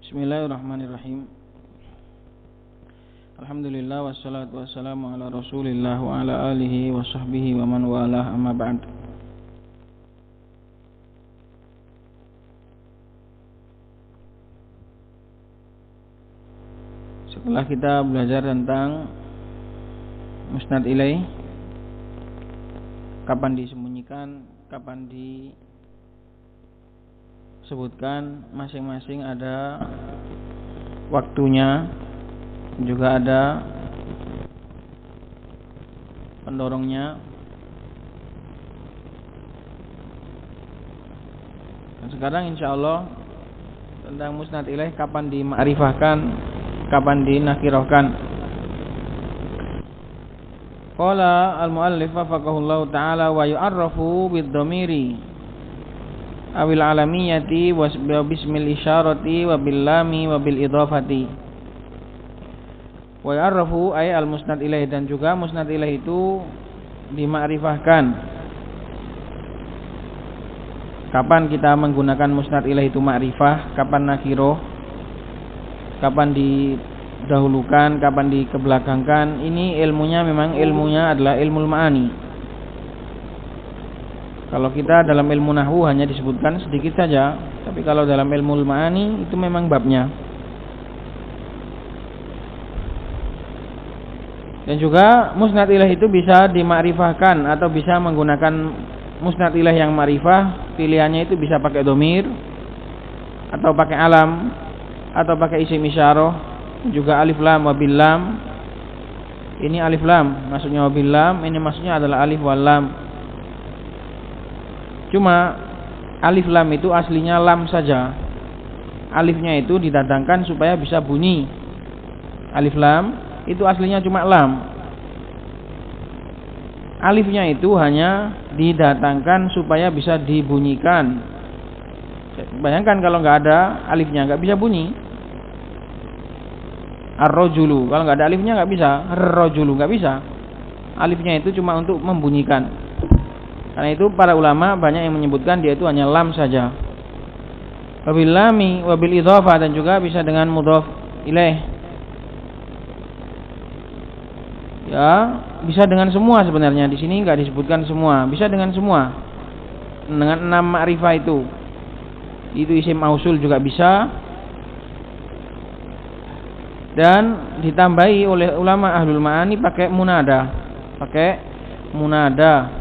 Bismillahirrahmanirrahim. Alhamdulillah wassalatu wassalamu ala Rasulillah wa ala alihi wa sahbihi wa man walah, amma ba'd. Setelah kita belajar tentang musnad ilaih, kapan disembunyikan, kapan disebutkan, masing-masing ada waktunya, juga ada pendorongnya. Dan sekarang insyaallah tentang musnad ilaih, kapan dima'rifahkan, kapan dinakirahkan. Qala al-muallif wafaqahullahu ta'ala wa yu'arrafu bid-dhamiri awil alamiyati wa bismil isyarati wa bil lami wa bil idhafati. Wa yu'arrafu ay al-musnad ilaih, dan juga musnad ilaih itu dimakrifahkan. Kapan kita menggunakan musnad ilaih itu makrifah, kapan nakirah, kapan didahulukan, kapan dikebelakangkan. Ini ilmunya memang ilmunya adalah ilmu ma'ani. Kalau kita dalam ilmu nahwu hanya disebutkan sedikit saja, tapi kalau dalam ilmu ma'ani itu memang babnya. Dan juga musnad ilaih itu bisa dimakrifahkan atau bisa menggunakan musnad ilaih yang ma'rifah. Pilihannya itu bisa pakai dhamir atau pakai alam atau pakai isim isyarah, juga alif lam wa bil lam. Ini alif lam maksudnya, wa bil lam ini maksudnya adalah alif wal lam. Cuma alif lam itu aslinya lam saja. Alifnya itu didatangkan supaya bisa bunyi. Alif lam itu aslinya cuma lam. Alifnya itu hanya didatangkan supaya bisa dibunyikan. Bayangkan kalau nggak ada alifnya nggak bisa bunyi. Ar-rajulu, kalau nggak ada alifnya nggak bisa. Ar-rajulu nggak bisa. Alifnya itu cuma untuk membunyikan. Karena itu para ulama banyak yang menyebutkan dia itu hanya lam saja. Wabil lami wabil idhafah, dan juga bisa dengan mudhaf ilaih. Ya, bisa dengan semua sebenarnya. Di sini nggak disebutkan semua. Bisa dengan semua. Dengan 6 ma'rifah itu. Itu isim mausul juga bisa. Dan ditambahi oleh ulama ahlul ma'ani pakai munada. Pakai munada.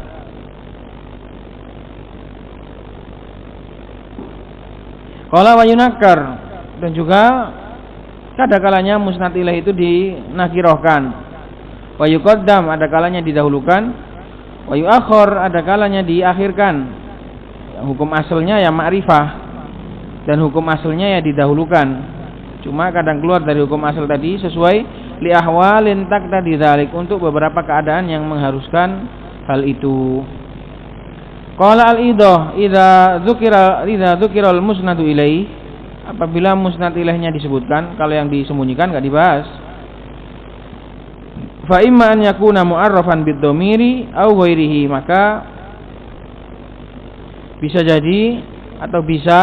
Qala wa yunakkar, dan juga kadang-kalanya musnad ilaih itu dinakirahkan. Wa yuqaddam, ada kalanya didahulukan. Wa yuakhir, ada kalanya diakhirkan. Hukum asalnya ya ma'rifah, dan hukum asalnya ya didahulukan. Cuma kadang keluar dari hukum asal tadi sesuai li ahwalin taqtadi dzalik, untuk beberapa keadaan yang mengharuskan hal itu. Qala al-idah idza dzukira al-musnadu ilaih, apabila musnad ilaihnya disebutkan, kalau yang disembunyikan enggak dibahas. Fa imma an yakuna mu'arrafan bid-dhamiri aw ghairihi, maka bisa jadi atau bisa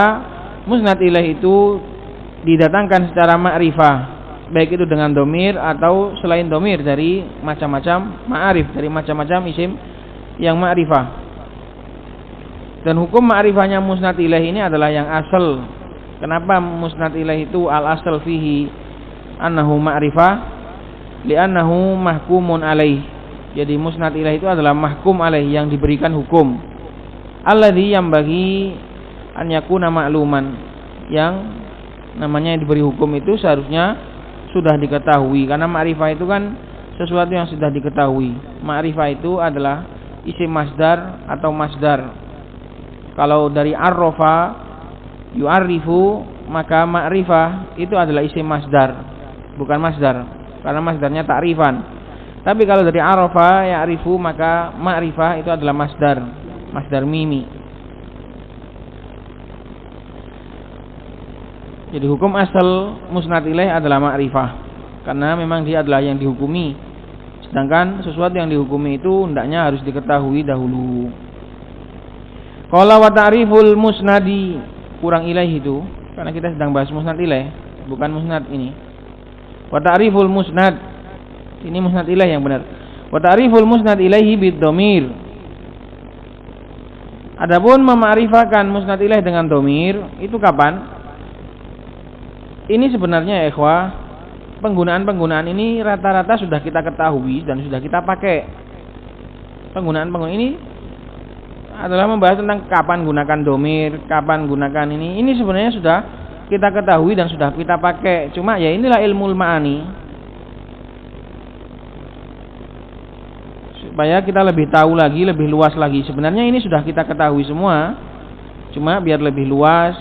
musnad ilaih itu didatangkan secara ma'rifah, baik itu dengan dhamir atau selain dhamir, dari macam-macam ma'arif, dari macam-macam isim yang ma'rifah. Dan hukum ma'rifahnya musnad ilaih ini adalah yang asal. Kenapa musnad ilaih itu al-asal fihi annahu ma'rifah? Li'annahu mahkumun alaih. Jadi musnad ilaih itu adalah mahkum alaih, yang diberikan hukum. Alladzi yambaghi an yakuna ma'luman, yang namanya yang diberi hukum itu seharusnya sudah diketahui. Karena ma'rifah itu kan sesuatu yang sudah diketahui. Ma'rifah itu adalah isim masdar atau masdar. Kalau dari arrofa yu'arifu, maka ma'rifah itu adalah isim masdar, bukan masdar, karena masdarnya ta'rifan. Tapi kalau dari arrofa ya'rifu, maka ma'rifah itu adalah masdar, masdar mimi. Jadi hukum asal musnad ilaih adalah ma'rifah, karena memang dia adalah yang dihukumi. Sedangkan sesuatu yang dihukumi itu hendaknya harus diketahui dahulu. Qala wa ta'riful musnadi, kurang ilaih itu, karena kita sedang bahas musnad ilaih. bukan musnad ini. Wa ta'riful musnad, ini musnad ilaih yang benar. Wa ta'riful musnad ilaihi bid dhamir. Adapun mema'rifakan musnad ilaih dengan dhamir itu kapan? Ini sebenarnya ya ikhwah, penggunaan ini rata-rata sudah kita ketahui dan sudah kita pakai. Penggunaan ini adalah membahas tentang kapan gunakan dhamir, kapan gunakan ini. Ini sebenarnya sudah kita ketahui dan sudah kita pakai. Cuma ya inilah ilmu ma'ani, supaya kita lebih tahu lagi, lebih luas lagi. Sebenarnya ini sudah kita ketahui semua, cuma biar lebih luas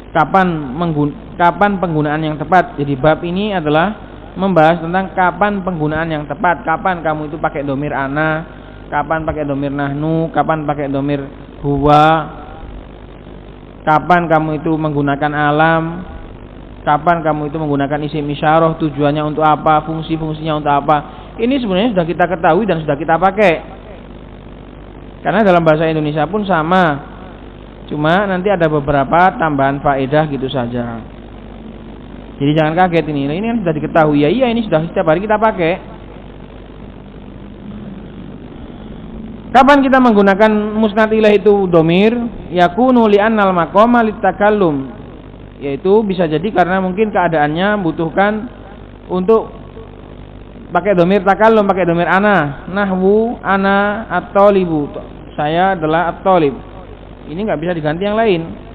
kapan penggunaan yang tepat. Jadi bab ini adalah membahas tentang kapan penggunaan yang tepat. Kapan kamu itu pakai dhamir ana, kapan pakai dhamir nahnu, kapan pakai dhamir huwa, kapan kamu itu menggunakan alam, kapan kamu itu menggunakan isim isyarah, tujuannya untuk apa, fungsi-fungsinya untuk apa. Ini sebenarnya sudah kita ketahui dan sudah kita pakai. Karena dalam bahasa Indonesia pun sama, cuma nanti ada beberapa tambahan faedah gitu saja. Jadi jangan kaget ini kan sudah diketahui. Ya iya, ini sudah setiap hari kita pakai. Kapan kita menggunakan musnad ilaih itu dhamir? Yakunu li'annal maqama litakallum, yaitu bisa jadi karena mungkin keadaannya membutuhkan untuk pakai dhamir takallum, pakai dhamir ana. Nahwu ana at-thalibu, saya adalah at-thalib. Ini nggak bisa diganti yang lain.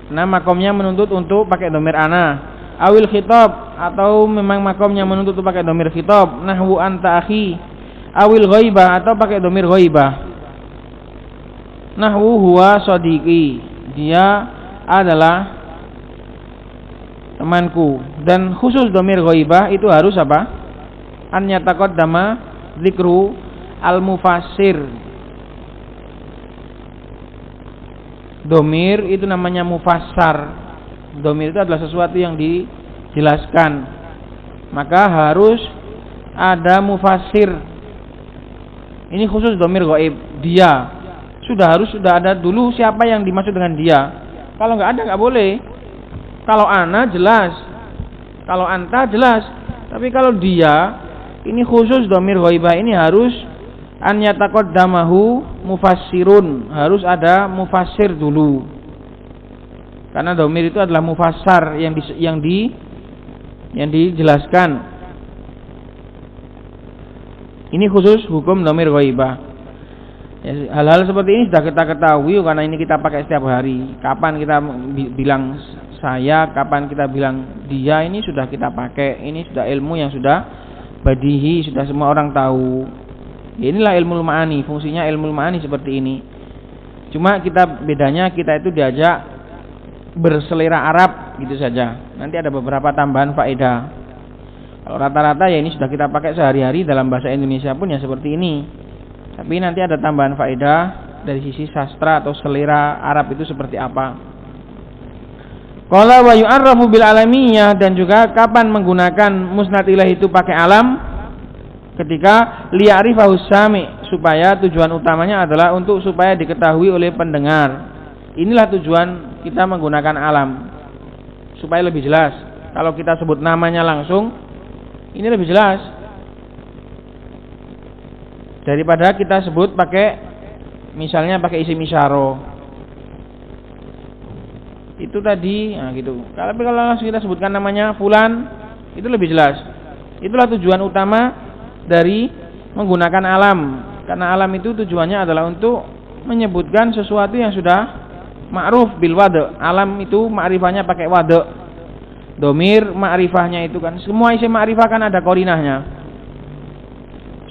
Nah, makomnya menuntut untuk pakai dhamir ana. Awil khitab, atau memang makomnya menuntut untuk pakai dhamir khitab. Nahwu anta akhi. Awil ghaibah, atau pakai dhamir ghaibah. Nahwu huwa sadiqi, dia adalah temanku. Dan khusus dhamir ghaibah itu harus apa? An yataqaddama dzikru al-mufassir. Dhamir itu namanya mufassar. Dhamir itu adalah sesuatu yang dijelaskan, maka harus ada mufassir. Ini khusus dhamir ghaib, dia sudah ada dulu siapa yang dimaksud dengan dia. Kalau nggak ada nggak boleh. Kalau ana jelas, kalau anta jelas, tapi kalau dia, ini khusus dhamir ghaibah ini harus an yataqaddamahu mufassirun, harus ada mufassir dulu. Karena dhamir itu adalah mufassar yang dijelaskan. Ini khusus hukum dhamir ghaibah. Ya, hal-hal seperti ini sudah kita ketahui karena ini kita pakai setiap hari. Kapan kita bilang saya, kapan kita bilang dia, ini sudah kita pakai. Ini sudah ilmu yang sudah badihi, sudah semua orang tahu. Inilah ilmu ma'ani, fungsinya ilmu ma'ani seperti ini. Cuma bedanya kita itu diajak berselera Arab gitu saja. Nanti ada beberapa tambahan faedah. Kalau rata-rata ya ini sudah kita pakai sehari-hari, dalam bahasa Indonesia pun ya seperti ini. Tapi nanti ada tambahan faedah dari sisi sastra atau selera Arab itu seperti apa. Qala wa yu'arrafu bil alamiyah, dan juga kapan menggunakan musnad ilaih itu pakai alam? Ketika liya'rifahu sami, supaya tujuan utamanya adalah untuk supaya diketahui oleh pendengar. Inilah tujuan kita menggunakan alam, supaya lebih jelas. Kalau kita sebut namanya langsung, ini lebih jelas daripada kita sebut pakai, misalnya pakai isim isyarah. Itu tadi, nah gitu. Tapi kalau langsung kita sebutkan namanya fulan, itu lebih jelas. Itulah tujuan utama dari menggunakan alam, karena alam itu tujuannya adalah untuk menyebutkan sesuatu yang sudah ma'ruf bil wad'. Alam itu ma'rifahnya pakai wad'. Dhamir ma'rifahnya itu kan, semua isim ma'rifah kan ada qarinahnya.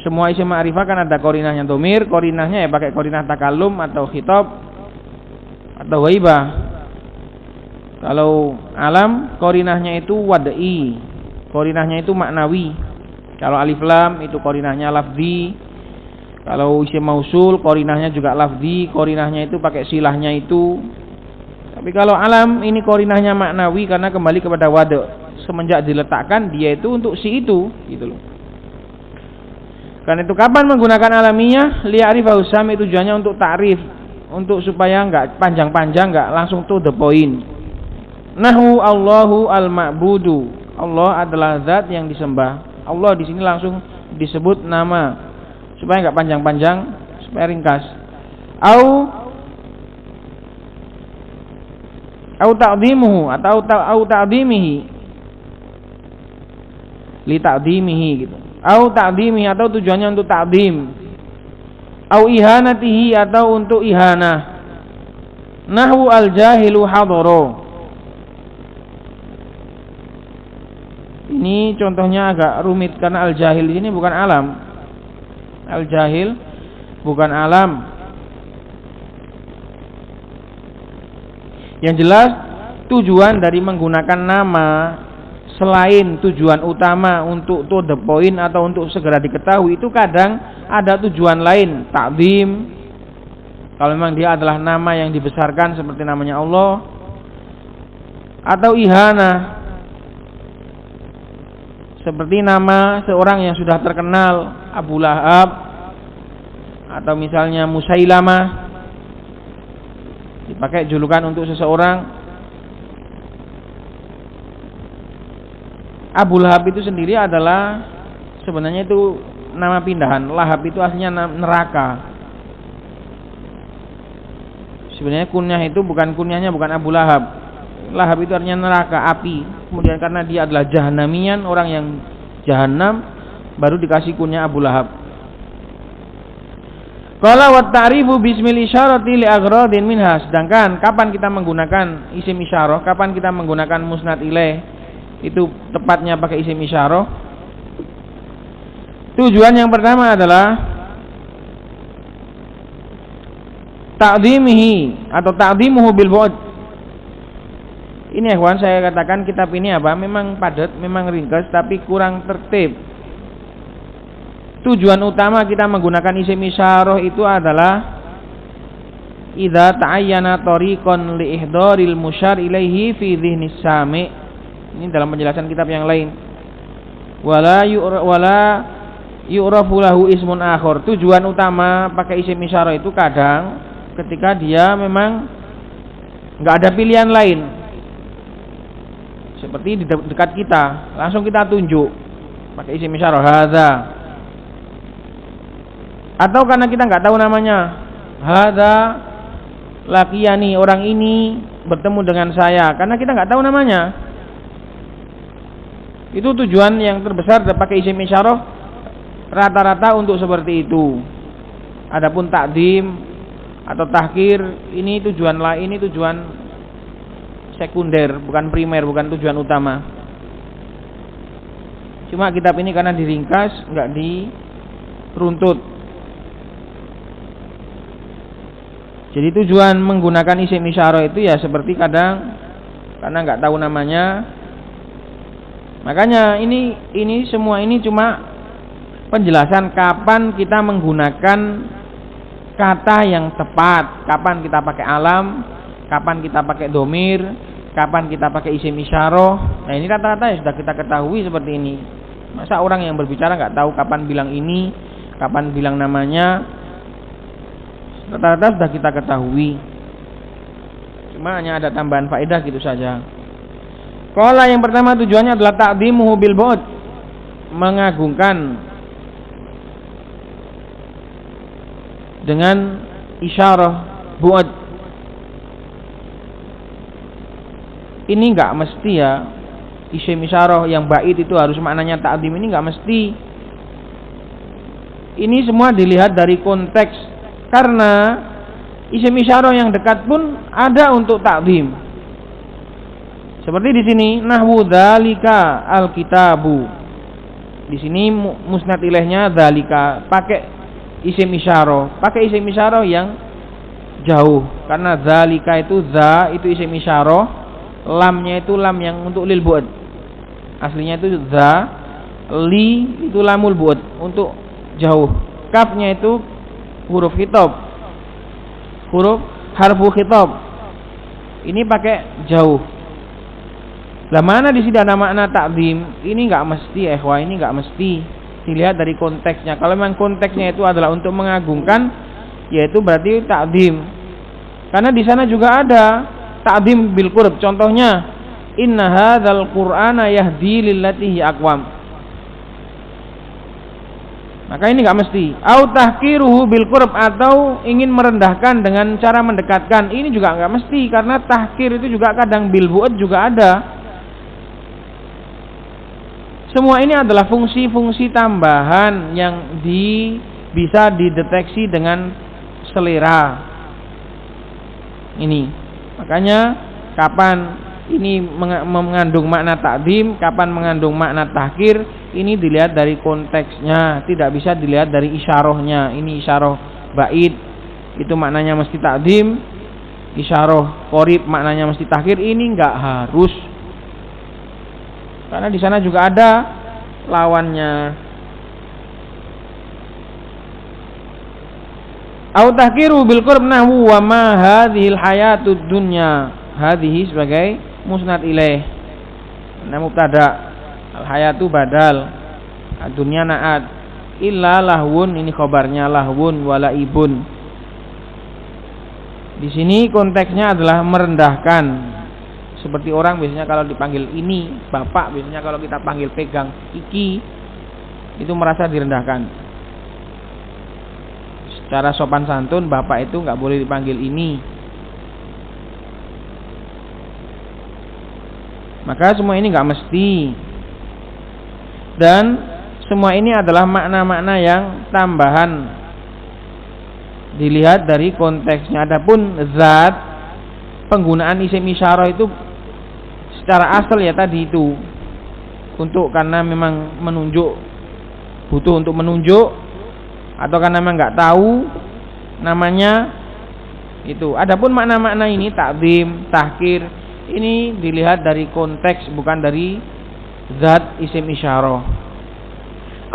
Semua isim ma'rifah kan ada qarinahnya. Dhamir qarinahnya ya pakai qarinah takallum atau khitab atau ghaibah. Kalau alam qarinahnya itu wad'i, qarinahnya itu maknawi. Kalau alif lam itu qarinahnya lafzi. Kalau isim mausul qarinahnya juga lafzi, qarinahnya itu pakai silahnya itu. Tapi kalau alam ini qarinahnya maknawi karena kembali kepada wad'. Semenjak diletakkan dia itu untuk si itu, gitu loh. Karena itu kapan menggunakan alamiah? Liya'rifahu sami, tujuannya untuk ta'rif, untuk supaya enggak panjang-panjang, enggak langsung to the point. Nahu Allahu al-ma'budu. Allah adalah zat yang disembah. Allah di sini langsung disebut nama supaya enggak panjang-panjang, supaya ringkas. Au ta'dhimuhu atau ta'dhimihi. Li ta'dhimihi gitu. Au ta'dhimihi atau tujuannya untuk ta'dhim. Au ihanatihi atau untuk ihanah. Nahwu al-jahilu hadara. Ini contohnya agak rumit karena al-jahil ini bukan alam. Al-jahil bukan alam. Yang jelas tujuan dari menggunakan nama selain tujuan utama untuk to the point atau untuk segera diketahui, itu kadang ada tujuan lain, ta'zim. Kalau memang dia adalah nama yang dibesarkan seperti namanya Allah, atau ihanah seperti nama seorang yang sudah terkenal, Abu Lahab, atau misalnya Musailamah, dipakai julukan untuk seseorang. Abu Lahab itu sendiri adalah sebenarnya itu nama pindahan. Lahab itu aslinya neraka. Sebenarnya kunyah itu kunyahnya bukan Abu Lahab. Lahab itu artinya neraka, api. Kemudian karena dia adalah jahannamian, orang yang jahanam, baru dikasih kunyah Abu Lahab. Qala wa ta'rifu bismil isyarati li aghradin minha. Sedangkan kapan kita menggunakan isim isyarah, kapan kita menggunakan musnad ilaih, itu tepatnya pakai isim isyarah. Tujuan yang pertama adalah ta'dhimihi atau ta'dhimuhu bil bu'd. Ini ikhwan, saya katakan kitab ini apa? Memang padat, memang ringkas, tapi kurang tertib. Tujuan utama kita menggunakan isim isyarah itu adalah idza ta'ayyana tariqan li ihdaril musyar ilaihi fi dhihnis sami'. Ini dalam penjelasan kitab yang lain. Wala yu'rafu lahu ismun akhar. Tujuan utama pakai isim isyarah itu kadang ketika dia memang enggak ada pilihan lain. Seperti di dekat kita, langsung kita tunjuk pakai isim isyarah hadza. Atau karena kita enggak tahu namanya, hadza laqiyani, orang ini bertemu dengan saya, karena kita enggak tahu namanya. Itu tujuan yang terbesar pakai isim isyarah rata-rata untuk seperti itu. Adapun takdim atau tahkir ini tujuan lain, ini tujuan sekunder, bukan primer, bukan tujuan utama. Cuma kitab ini karena diringkas, enggak diruntut. Jadi tujuan menggunakan isim isyarah itu ya seperti kadang karena enggak tahu namanya. Makanya ini semua ini cuma penjelasan kapan kita menggunakan kata yang tepat, kapan kita pakai alam, kapan kita pakai domir, kapan kita pakai isim isyarah. Nah ini rata-rata ya sudah kita ketahui seperti ini. Masa orang yang berbicara nggak tahu kapan bilang ini, kapan bilang namanya? Rata-rata sudah kita ketahui. Cuma hanya ada tambahan faedah gitu saja. Qala yang pertama tujuannya adalah ta'dhimuhu bil bu'd, mengagungkan dengan isyarah bu'd. Ini enggak mesti ya, isim isyarah yang ba'id itu harus maknanya ta'dhim, ini enggak mesti. Ini semua dilihat dari konteks. Karena isim isyarah yang dekat pun ada untuk ta'dhim. Seperti di sini nahwu dzalika alkitabu. Di sini musnad ilaihnya dzalika, pakai isim isyarah, pakai isim isyarah yang jauh. Karena dzalika itu za itu isim isyarah, lamnya itu lam yang untuk lil bu'd. Aslinya itu za, li itu lamul bu'd untuk jauh. Kafnya itu huruf khitab, huruf harfu khitab. Ini pakai jauh. Lah mana di sini ada makna ta'zim? Ini enggak mesti ikhwah, ini enggak mesti. Dilihat dari konteksnya. Kalau memang konteksnya itu adalah untuk mengagungkan, yaitu berarti ta'zim. Karena di sana juga ada ta'zim bil qurb. Contohnya, inna hadzal qur'ana yahdi lillati hi aqwam. Maka ini enggak mesti. Au tahqiruhu bil qurb, atau ingin merendahkan dengan cara mendekatkan. Ini juga enggak mesti, karena tahqir itu juga kadang bil bu'd juga ada. Semua ini adalah fungsi-fungsi tambahan yang bisa dideteksi dengan selera. Ini. Makanya kapan ini mengandung makna takdim, kapan mengandung makna tahqir, ini dilihat dari konteksnya, tidak bisa dilihat dari isyarahnya. Ini isyarah ba'id, itu maknanya mesti takdim. Isyarah qorib maknanya mesti tahqir. Ini enggak harus, karena di sana juga ada lawannya. Au tahqiru bil qurb nahwu wa ma hadhil hayatud dunya. Hadhihi sebagai musnad ilaih. Nah, mubtada, al hayatu badal, dunya na'at. Illa lahwun, ini khabarnya, lahwun wala ibun. Di sini konteksnya adalah merendahkan. Seperti orang biasanya kalau dipanggil ini bapak, biasanya kalau kita panggil pegang iki, itu merasa direndahkan. Secara sopan santun, bapak itu nggak boleh dipanggil ini. Maka semua ini nggak mesti, dan semua ini adalah makna-makna yang tambahan, dilihat dari konteksnya. Adapun zat, penggunaan isim isyarah itu secara asal ya tadi itu untuk karena memang menunjuk, butuh untuk menunjuk, atau karena memang nggak tahu namanya itu. Adapun makna-makna ini takdim, tahqir, ini dilihat dari konteks, bukan dari zat isim isyarah.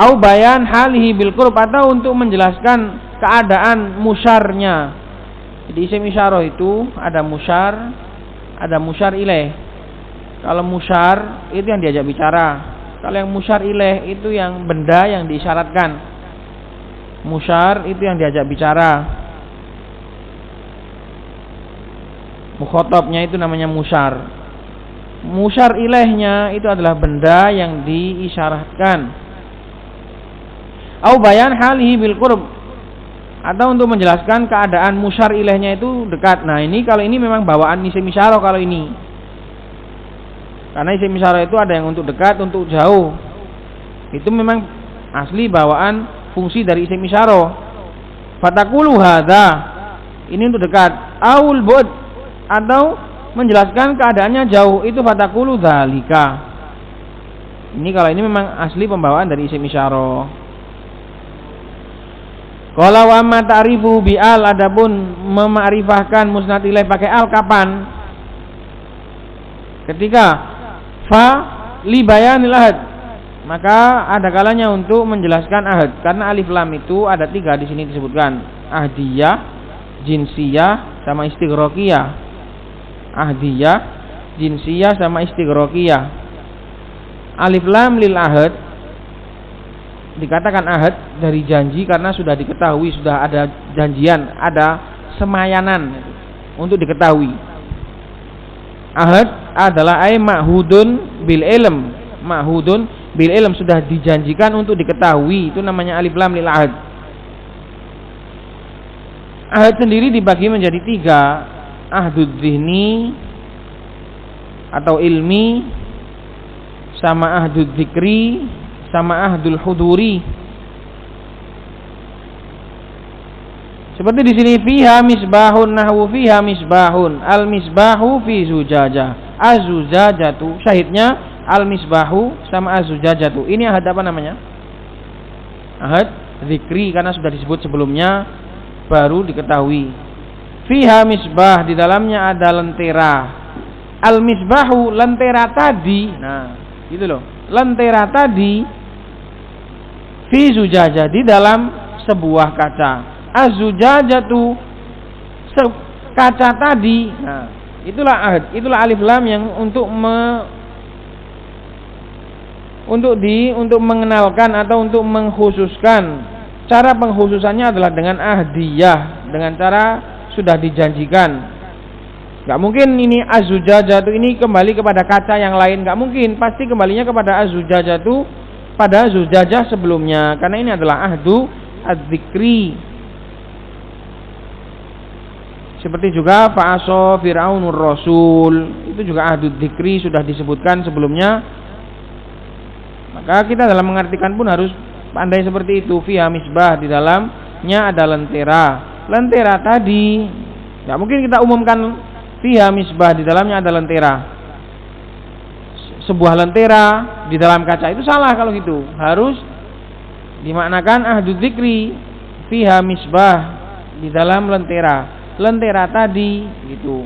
Au bayan halihi bil qurb, atau untuk menjelaskan keadaan musyarnya. Jadi isim isyarah itu ada musyar ilaih. Kalau musyar itu yang diajak bicara. Kalau yang musyar ilaih itu yang benda yang diisyaratkan. Musyar itu yang diajak bicara. Mukhatabnya itu namanya musyar. Musyar ilaihnya itu adalah benda yang diisyaratkan. Au bayan halihi bil qurb, atau untuk menjelaskan keadaan musyar ilaihnya itu dekat. Nah, ini kalau ini memang bawaan isim isyarah kalau ini. Karena isim isyarah itu ada yang untuk dekat, untuk jauh. Itu memang asli bawaan fungsi dari isim isyarah. Fataqulu hadza, ini untuk dekat. Aul bu'd, atau menjelaskan keadaannya jauh, itu fataqulu dzalika. Ini kalau ini memang asli pembawaan dari isim isyarah. Qala wa ma ta'rifu bi al, adapun memakrifahkan musnad ilaih pakai al kapan? Ketika fa li bayanil ahad, maka ada kalanya untuk menjelaskan ahad. Karena alif lam itu ada 3 di sini disebutkan, ahdiyah, jinsiyah, sama istighraqiyah. Ahdiyah, jinsiyah, sama istighraqiyah. Alif lam lil ahad, dikatakan ahad dari janji karena sudah diketahui, sudah ada janjian, ada semayanan untuk diketahui. Ahad adalah ay ma'hudun bil ilm. Ma'hudun bil ilm, sudah dijanjikan untuk diketahui, itu namanya alif lam lil ahad. Ahad sendiri dibagi menjadi 3, ahdud dzihni atau ilmi, sama ahdud dzikri, sama ahdul huduri. Seperti di sini, fiha misbahun, nahwu fiha misbahun, al misbahu fi zujajah, azujajatu, syahidnya al misbahu sama azujajatu. Ini ahad apa namanya? Ahad zikri, karena sudah disebut sebelumnya, baru diketahui. Fiha misbah, di dalamnya ada lentera. Al misbahu, lentera tadi. Nah, gitu loh. Lentera tadi fi zujajah, di dalam sebuah kaca. Az-zujajatu, kaca tadi. Nah, itulah ahad, itulah alif lam yang untuk mengenalkan atau untuk mengkhususkan. Cara pengkhususannya adalah dengan ahdiyah, dengan cara sudah dijanjikan. Gak mungkin ini az-zujajatu ini kembali kepada kaca yang lain, gak mungkin. Pasti kembalinya kepada az-zujajatu pada zujajah sebelumnya, karena ini adalah ahdu az-zikri. Seperti juga fa'aso fir'aunur rasul, itu juga ahdu dzikri, sudah disebutkan sebelumnya. Maka kita dalam mengartikan pun harus pandai seperti itu. Fiha misbah, di dalamnya ada lentera. Lentera tadi nggak mungkin kita umumkan fiha misbah, di dalamnya ada lentera. Sebuah lentera di dalam kaca, itu salah kalau gitu. Harus dimaknakan ahdu dzikri, fiha misbah, di dalam lentera. Lentera tadi gitu.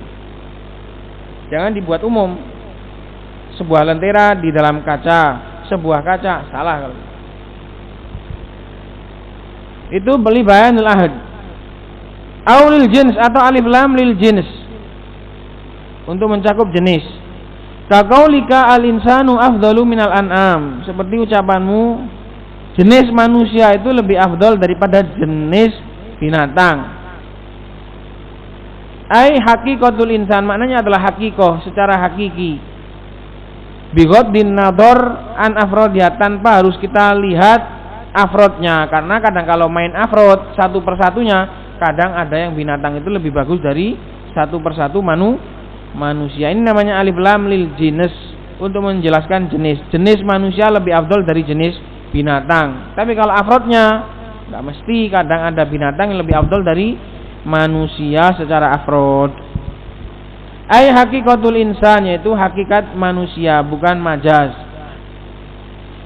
Jangan dibuat umum. Sebuah lentera di dalam kaca, sebuah kaca, salah kalau itu. Beli bayanul ahad. Au lil jins, atau alif lam lil jins, untuk mencakup jenis. Kaqaulika al insanu afdalu minal an'am, seperti ucapanmu jenis manusia itu lebih afdal daripada jenis binatang. Ai hakikatul insan, maknanya adalah hakikoh, secara hakiki. Bighaddin nadhar an afrodiyah, tanpa harus kita lihat afrodnya, karena kadang kalau main afrod satu persatunya, kadang ada yang binatang itu lebih bagus dari satu persatu manusia. Ini namanya alif lam lil jenis, untuk menjelaskan jenis manusia lebih afdal dari jenis binatang. Tapi kalau afrodnya nggak mesti, kadang ada binatang yang lebih afdal dari manusia secara afrod. Ai hakikatul insan, yaitu hakikat manusia, bukan majaz.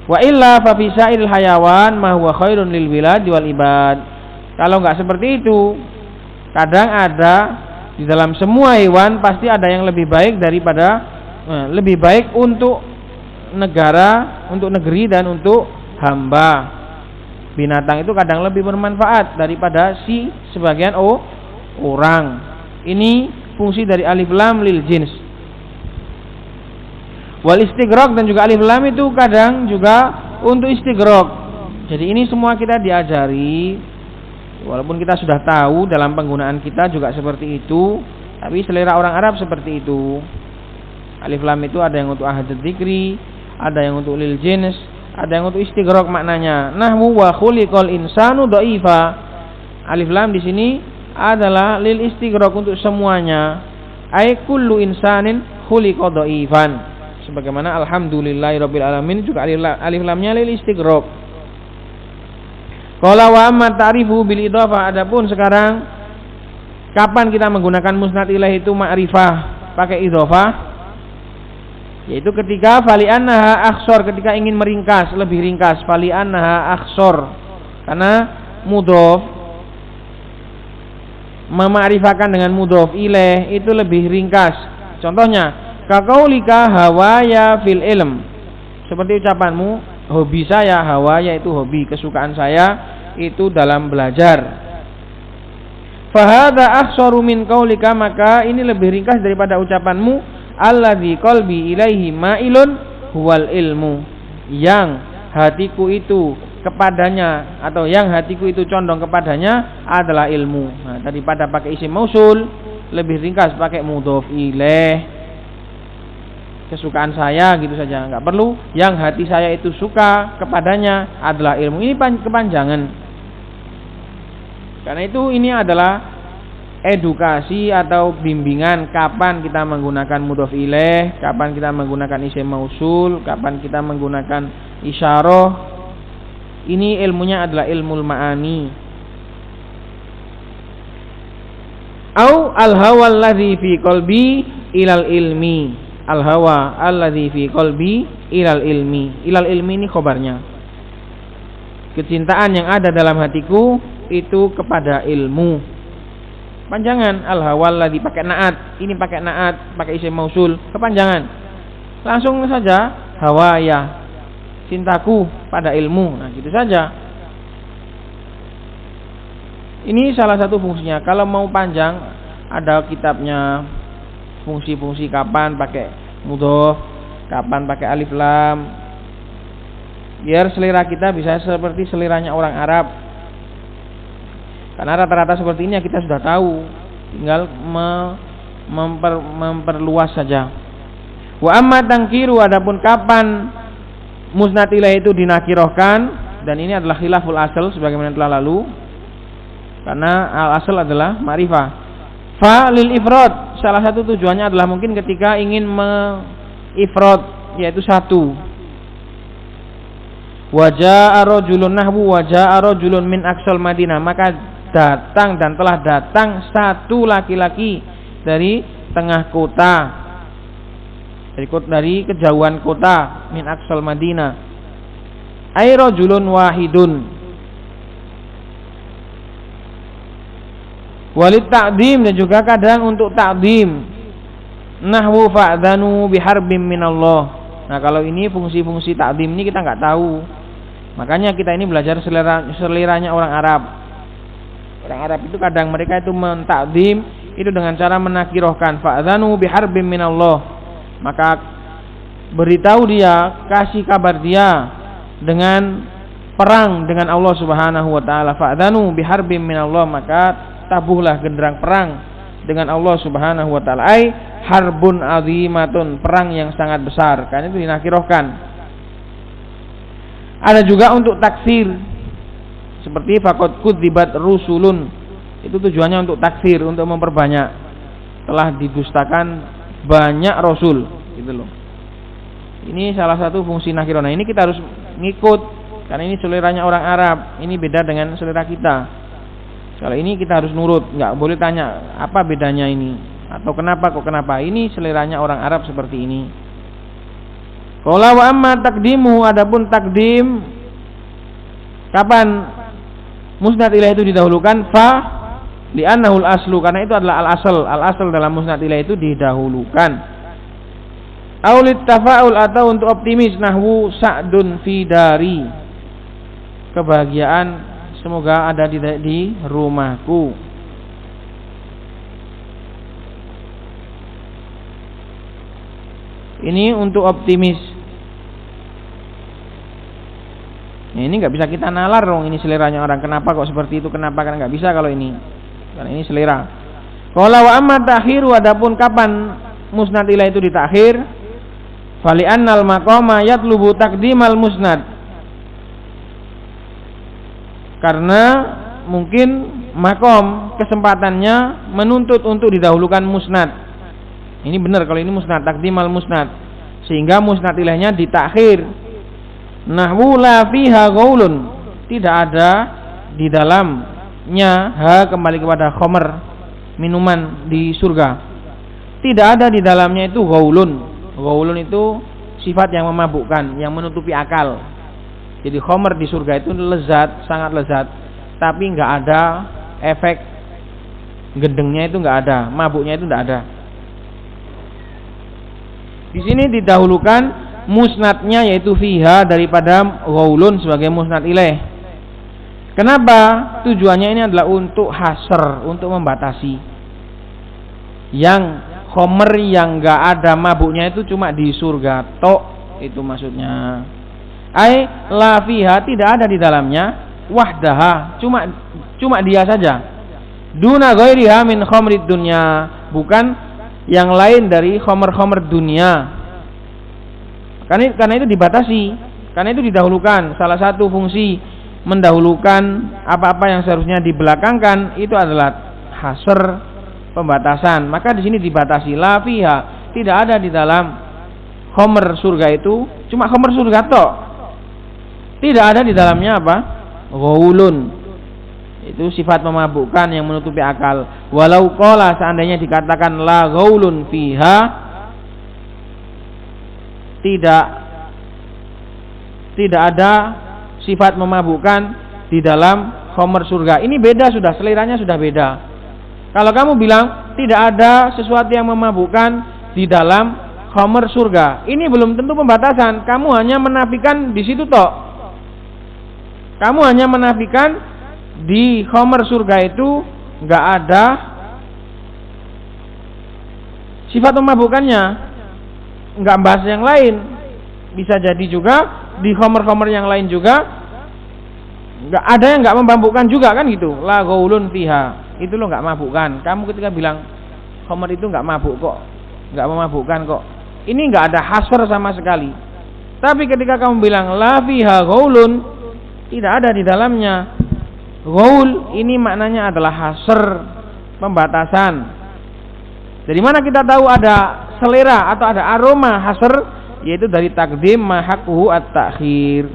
Wa illa fa fi sa'il hayawan ma huwa khairun lil bilad wal ibad. Kalau enggak seperti itu, kadang ada di dalam semua hewan pasti ada yang lebih baik daripada lebih baik untuk negara, untuk negeri dan untuk hamba. Binatang itu kadang lebih bermanfaat daripada si sebagian orang. Ini fungsi dari alif lam lil jins. Wal istighraq, dan juga alif lam itu kadang juga untuk istighraq. Jadi ini semua kita diajari, walaupun kita sudah tahu dalam penggunaan kita juga seperti itu, tapi selera orang Arab seperti itu. Alif lam itu ada yang untuk ahad dzikri, ada yang untuk lil jins, ada yang untuk istighraq maknanya. Nahwu wa khuliqal insanu dhaifa. Alif lam di sini adalah lil istighraq, untuk semuanya. Ai kullu insanin khuliqa dhaifan. Sebagaimana alhamdulillahirabbil alamin juga alif lamnya lil istighraq. Qala wa amma ta'rifu bil idhafah. Adapun sekarang kapan kita menggunakan musnad ilaih itu ma'rifah pakai idhafah, yaitu ketika fali'annaha akhsor, ketika ingin meringkas, lebih ringkas. Fali'annaha akhsor, karena mudhof mema'rifakan dengan mudhof ilaih itu lebih ringkas. Contohnya kaqaulika hawaya fil ilm, seperti ucapanmu hobi saya, hawaya itu hobi, kesukaan saya itu dalam belajar. Fahadha akhsaru min qaulika, maka ini lebih ringkas daripada ucapanmu alladzi qalbi ilaihi ma'ilun huwal ilmu, yang hatiku itu kepadanya, atau yang hatiku itu condong kepadanya adalah ilmu. Nah, tadi pada pakai isim mausul, lebih ringkas pakai mudhof ilaih. Kesukaan saya gitu saja, enggak perlu yang hati saya itu suka kepadanya adalah ilmu. Ini kepanjangan. Karena itu ini adalah edukasi atau bimbingan kapan kita menggunakan mudhof ilaih, kapan kita menggunakan isim mausul, kapan kita menggunakan isyarah. Ini ilmunya adalah ilmul ma'ani. Au al-hawa alladhi fi qalbi ilal ilmi. Al-hawa alladhi fi qalbi ilal ilmi. Ilal ilmi ini khobarnya. Kecintaan yang ada dalam hatiku itu kepada ilmu. Panjangan al-hawal lagi pakai naat, ini pakai naat, pakai isim mausul, kepanjangan. Langsung saja hawaya, cintaku pada ilmu. Nah, gitu saja. Ini salah satu fungsinya. Kalau mau panjang, ada kitabnya, fungsi-fungsi kapan pakai mudhof, kapan pakai alif lam. Biar selera kita bisa seperti seleranya orang Arab. Karena rata-rata seperti ini ya kita sudah tahu. tinggal memperluas saja. Wa amma tangkiru, adapun kapan musnad ilaih itu dinakirohkan, dan ini adalah khilaful asal sebagaimana telah lalu, karena al asal adalah ma'rifah. Fa lil ifrad, salah satu tujuannya adalah mungkin ketika ingin ifrad, yaitu satu. Waja'a rajulun nahwu waja'a rajulun min aqsal Madinah, maka datang dan telah datang satu laki-laki dari tengah kota, dari kejauhan kota, min aqsal Madinah. Ai rajulun wahidun. Walid ta'dim, dan juga kadang untuk ta'dim. Nahwu fa'dhanu biharbim minallah. Nah, kalau ini fungsi-fungsi ta'dim ini kita nggak tahu. Makanya kita ini belajar seliranya orang Arab. Orang Arab itu kadang mereka itu mentakdim itu dengan cara menakirohkan fa'dhanu biharbim minallah. Maka beritahu dia, kasih kabar dia dengan perang dengan Allah Subhanahu wa taala. Fa'dhanu biharbim minallah, maka tabuhlah genderang perang dengan Allah Subhanahu wa taala. Ai harbun azimatun, perang yang sangat besar. Karena itu dinakirohkan. Ada juga untuk taksir, seperti faqad kudzibat rusulun, itu tujuannya untuk taksir, untuk memperbanyak. Telah didustakan banyak rasul, gitu loh. Ini salah satu fungsi nakirah. Nah, ini kita harus ngikut, karena ini seleranya orang Arab, ini beda dengan selera kita. Kalau ini kita harus nurut, nggak boleh tanya apa bedanya ini atau kenapa kok kenapa. Ini seleranya orang Arab seperti ini. Qala wa amma takdimu, adapun takdim kapan musnad ilaih itu didahulukan, fa li'annahu al-aslu, karena itu adalah al-asal dalam musnad ilaih itu didahulukan. Aulit tafaul, atau untuk optimis, nahwu sa'dun fi dari, kebahagiaan semoga ada di rumahku. Ini untuk optimis. Nah, ini nggak bisa kita nalar dong, ini seleranya orang. Kenapa kok seperti itu? Kenapa? Karena nggak bisa kalau ini. Karena ini selera. Qala wa amma ta'khiru, adapun kapan musnad ilaih itu ditakhir, fali annal maqama yatlubu taqdimal musnad. Karena mungkin makom kesempatannya menuntut untuk didahulukan musnad. Ini benar kalau ini musnad, takdimal musnad, sehingga musnad ilaihnya ditakhir. Nahwu la fiha ghaulun, tidak ada di dalamnya, ha kembali kepada khamr, minuman di surga. Tidak ada di dalamnya itu ghaulun. Ghaulun itu sifat yang memabukkan, yang menutupi akal. Jadi khamr di surga itu lezat, sangat lezat, tapi enggak ada efek gendengnya, itu enggak ada, mabuknya itu enggak ada. Di sini didahulukan musnadnya, yaitu fiha, daripada ghaulun sebagai musnad ilaih. Kenapa? Tujuannya ini adalah untuk hasr, untuk membatasi. Yang khomer yang enggak ada mabuknya itu cuma di surga tok, itu maksudnya. Ai la fiha, tidak ada di dalamnya, wahdaha, cuma dia saja. Duna ghairiha min khamrid dunya, bukan yang lain dari khomer-khomer dunia. Karena itu dibatasi, karena itu didahulukan. Salah satu fungsi mendahulukan apa-apa yang seharusnya dibelakangkan itu adalah hasr, pembatasan. Maka di sini dibatasi, la fiha, tidak ada di dalam khomer surga itu, cuma khomer surga tok. Tidak ada di dalamnya apa? Ghaulun. Itu sifat memabukkan yang menutupi akal. Walau qala, seandainya dikatakan la ghaulun fiha, tidak ada sifat memabukkan di dalam khomer surga. Ini beda sudah, seleranya sudah beda. Kalau kamu bilang tidak ada sesuatu yang memabukkan di dalam khomer surga, ini belum tentu pembatasan. Kamu hanya menafikan di situ tok. Kamu hanya menafikan di khomer surga itu nggak ada sifat memabukkannya, nggak bahas yang lain. Bisa jadi juga di khomer-khomer yang lain juga Enggak ada yang enggak memabukkan juga kan gitu. La ghaulun fiha. Itu lo enggak mabukkan. Kamu ketika bilang khamr itu enggak mabuk kok. Enggak memabukkan kok. Ini enggak ada hasr sama sekali. Tapi ketika kamu bilang la fiha ghaulun, tidak ada di dalamnya. Ghaul ini maknanya adalah hasr, pembatasan. Dari mana kita tahu ada selera atau ada aroma hasr? Yaitu dari takdim mahakuhu at-takhir.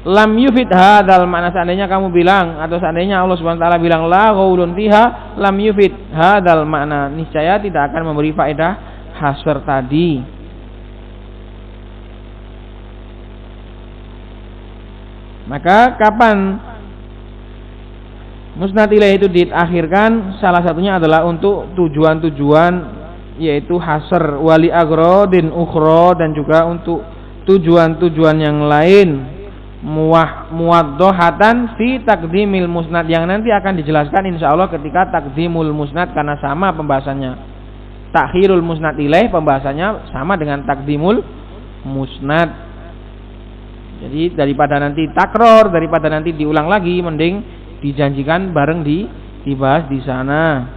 Lam yufid hadal makna, seandainya kamu bilang atau seandainya Allah Subhanahu wa taala bilang la ghaulun fiha, lam yufid hadal makna, niscaya tidak akan memberi faedah hasr tadi. Maka kapan musnad ilaih itu diakhirkan? Salah satunya adalah untuk tujuan-tujuan, yaitu hasr wali agrodin ukhro, dan juga untuk tujuan-tujuan yang lain, muwaddohatan fi takdimil musnad, yang nanti akan dijelaskan insyaallah ketika takdimul musnad, karena sama pembahasannya. Takhirul musnad ilaih pembahasannya sama dengan takdimul musnad. Jadi daripada nanti takror, daripada nanti diulang lagi, mending dijanjikan bareng dibahas di sana.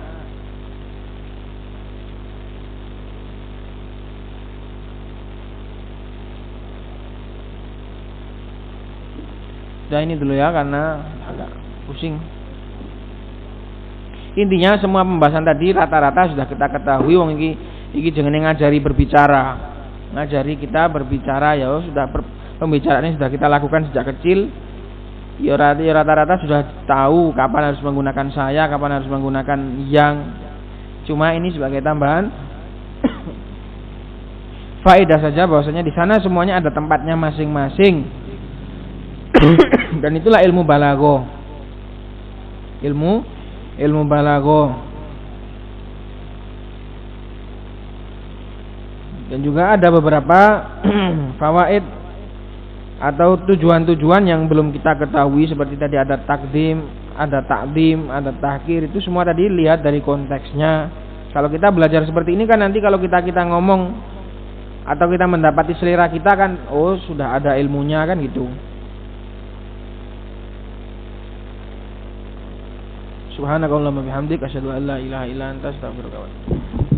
Nah ini dulu ya, karena agak pusing. Intinya semua pembahasan tadi rata-rata sudah kita ketahui. Wong iki jangan ngajari berbicara, ngajari kita berbicara ya sudah. Pembicaraan ini sudah kita lakukan sejak kecil. Ya rata-rata sudah tahu kapan harus menggunakan saya, kapan harus menggunakan yang. Cuma ini sebagai tambahan faedah saja, bahwasanya di sana semuanya ada tempatnya masing-masing. Dan itulah ilmu balaghah. Ilmu balaghah. Dan juga ada beberapa fawaid atau tujuan-tujuan yang belum kita ketahui, seperti tadi ada takdim, ada takdim, ada tahkir. Itu semua tadi lihat dari konteksnya. Kalau kita belajar seperti ini kan nanti kalau kita ngomong atau kita mendapati selera kita kan, oh sudah ada ilmunya kan gitu. Subhanakallahumma bihamdik asyhadu an la ilaha illa anta astaghfiruka wa atubu ilaik.